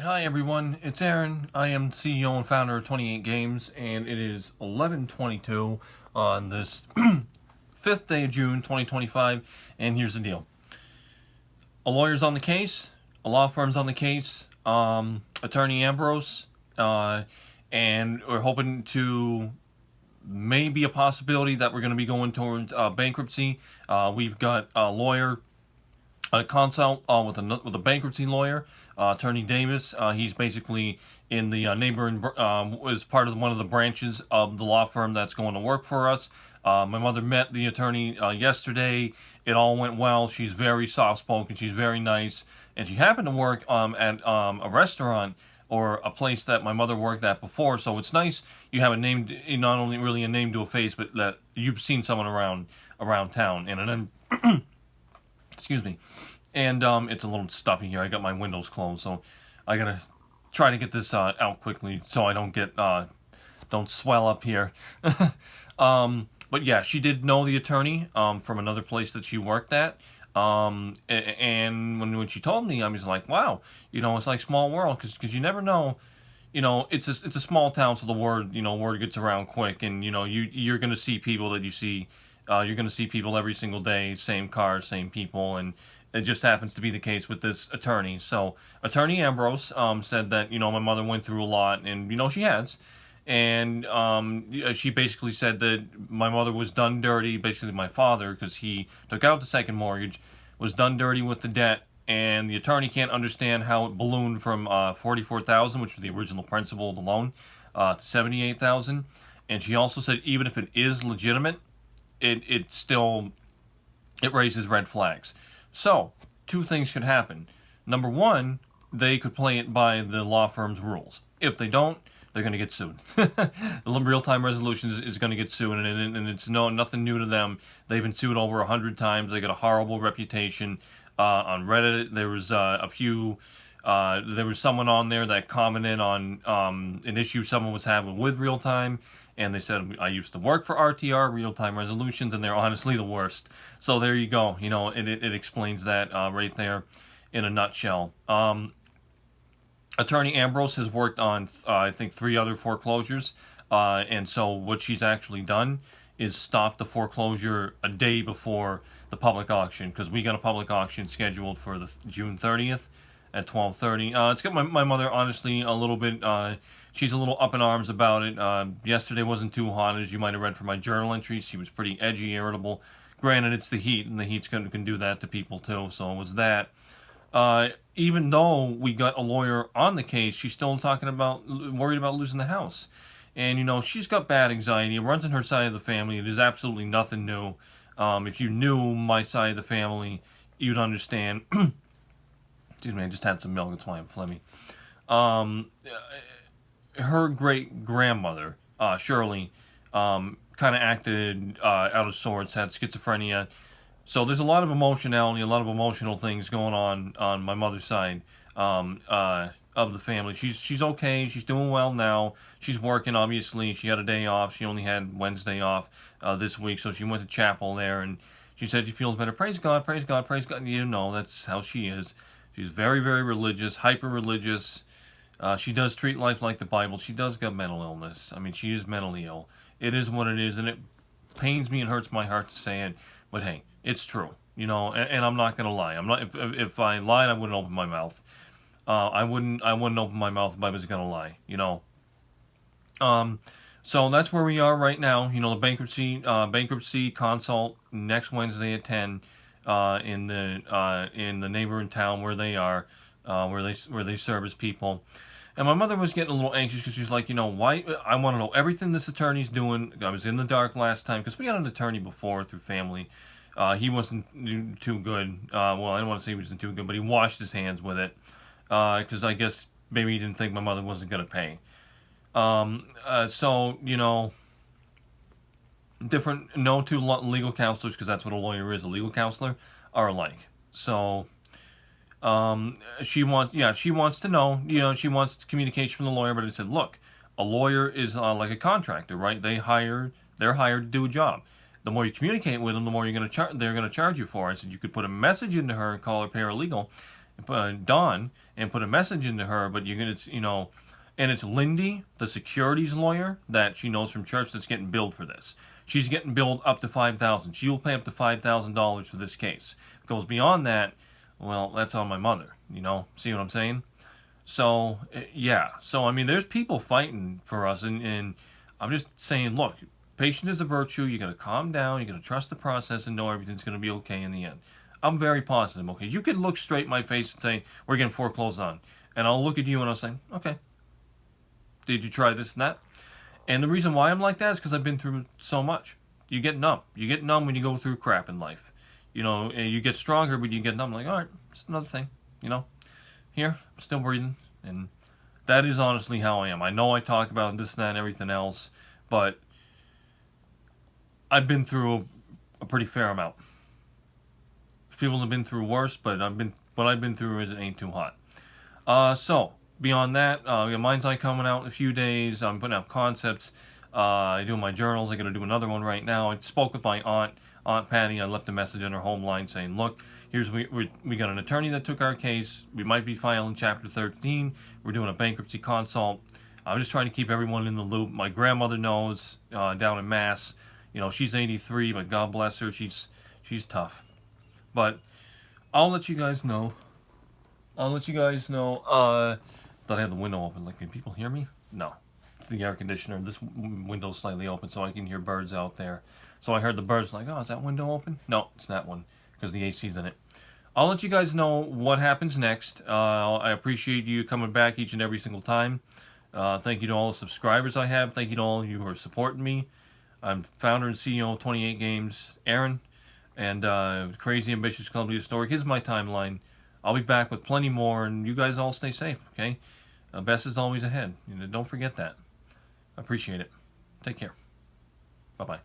Hi everyone, it's Aaron. I am CEO and founder of 28 Games, and it is 11:22 on this 5th day of June 2025, and here's the deal. A lawyer's on the case, a law firm's on the case, attorney Ambrose, and we're hoping to maybe a possibility that we're going to be going towards bankruptcy. We've got a lawyer, a consult with a bankruptcy lawyer, Attorney Davis. He's basically in the neighboring, is part of one of the branches of the law firm that's going to work for us. My mother met the attorney yesterday. It all went well. She's very soft-spoken. She's very nice, and she happened to work at a restaurant or a place that my mother worked at before. So it's nice you have a name, not only really a name to a face, but that you've seen someone around town. And then excuse me. And it's a little stuffy here. I got my windows closed, so I gotta try to get this out quickly so I don't get don't swell up here. But yeah, she did know the attorney from another place that she worked at. And when she told me, I was like, wow, it's like small world, because you never know. It's a small town, so the word gets around quick, and you're gonna see people that you see. You're going to see people every single day, same cars, same people, and it just happens to be the case with this attorney. So, Attorney Ambrose said that, my mother went through a lot, and, she has. And she basically said that my mother was done dirty, basically my father, because he took out the second mortgage, was done dirty with the debt, and the attorney can't understand how it ballooned from $44,000, which was the original principal of the loan, to $78,000. And she also said even if it is legitimate, it still raises red flags. So, two things could happen. Number one, they could play it by the law firm's rules. If they don't, they're going to get sued. The real-time resolution is going to get sued, and it's nothing new to them. They've been sued over 100 times. They got a horrible reputation. On Reddit, there was there was someone on there that commented on an issue someone was having with real-time, and they said, I used to work for RTR, real-time resolutions, and they're honestly the worst. So there you go. It explains that right there in a nutshell. Attorney Ambrose has worked on, I think, 3 other foreclosures. And so what she's actually done is stop the foreclosure a day before the public auction, because we got a public auction scheduled for the June 30th at 12:30. It's got my mother, honestly, a little bit, she's a little up in arms about it. Yesterday wasn't too hot, as you might have read from my journal entries. She was pretty edgy, irritable. Granted, it's the heat, and the heat's can do that to people too, so it was that. Even though we got a lawyer on the case, she's still worried about losing the house. And, she's got bad anxiety. It runs in her side of the family. It is absolutely nothing new. If you knew my side of the family, you'd understand. Excuse me, I just had some milk, that's why I'm phlegmy. Her great-grandmother, Shirley, kind of acted out of sorts, had schizophrenia. So there's a lot of emotionality, a lot of emotional things going on my mother's side of the family. She's okay. She's doing well now. She's working, obviously. She had a day off. She only had Wednesday off this week, so she went to chapel there, and she said she feels better. Praise God, praise God, praise God. That's how she is. She's very, very religious, hyper-religious. She does treat life like the Bible. She does got mental illness. I mean, she is mentally ill. It is what it is, and it pains me and hurts my heart to say it, but hey, it's true. And I'm not gonna lie. I'm not. If I lied, I wouldn't open my mouth. I wouldn't open my mouth if I was gonna lie. So that's where we are right now. The bankruptcy consult next Wednesday at 10 in the neighboring town where they are, where they service people. And my mother was getting a little anxious because she's like, why? I want to know everything this attorney's doing. I was in the dark last time because we had an attorney before through family. He wasn't too good. Well, I don't want to say he wasn't too good, but he washed his hands with it because I guess maybe he didn't think my mother wasn't going to pay. So, no two legal counselors, because that's what a lawyer is, a legal counselor, are alike. So, she wants to know, she wants communication from the lawyer, but I said, look, a lawyer is like a contractor, right? They're hired to do a job. The more you communicate with them, the more they're going to charge you for. I said you could put a message into her and call her paralegal, Dawn, and put a message into her, but you're gonna, and it's Lindy, the securities lawyer that she knows from church, that's getting billed for this. She's getting billed up to $5,000. She will pay up to $5,000 for this case. If it goes beyond that, well, that's on my mother. See what I'm saying? So yeah. So I mean, there's people fighting for us, and I'm just saying, look, patience is a virtue. You got to calm down. You got to trust the process and know everything's going to be okay in the end. I'm very positive. Okay, you can look straight in my face and say we're getting foreclosed on, and I'll look at you and I'll say, okay, did you try this and that? And the reason why I'm like that is because I've been through so much. You get numb. You get numb when you go through crap in life. And you get stronger, but you get numb. Like, all right, it's another thing. Here, I'm still breathing, and that is honestly how I am. I know I talk about this, that, and everything else, but I've been through a pretty fair amount. People have been through worse, but what I've been through ain't too hot. So beyond that, we got Mind's Eye coming out in a few days. I'm putting out concepts. I do my journals. I got to do another one right now. I spoke with my Aunt Patty. I left a message on her home line saying, look, we got an attorney that took our case. We might be filing Chapter 13. We're doing a bankruptcy consult. I'm just trying to keep everyone in the loop. My grandmother knows down in Mass. She's 83, but God bless her. She's tough. But I'll let you guys know. That I have the window open. Like, can people hear me? No. It's the air conditioner. This window's slightly open so I can hear birds out there. So I heard the birds like, oh, is that window open? No, it's that one because the AC's in it. I'll let you guys know what happens next. I appreciate you coming back each and every single time. Thank you to all the subscribers I have. Thank you to all of you who are supporting me. I'm founder and CEO of 28 Games, Aaron, and Crazy Ambitious Columbia Historic is my timeline. I'll be back with plenty more, and you guys all stay safe, okay? Best is always ahead. Don't forget that. I appreciate it. Take care. Bye-bye.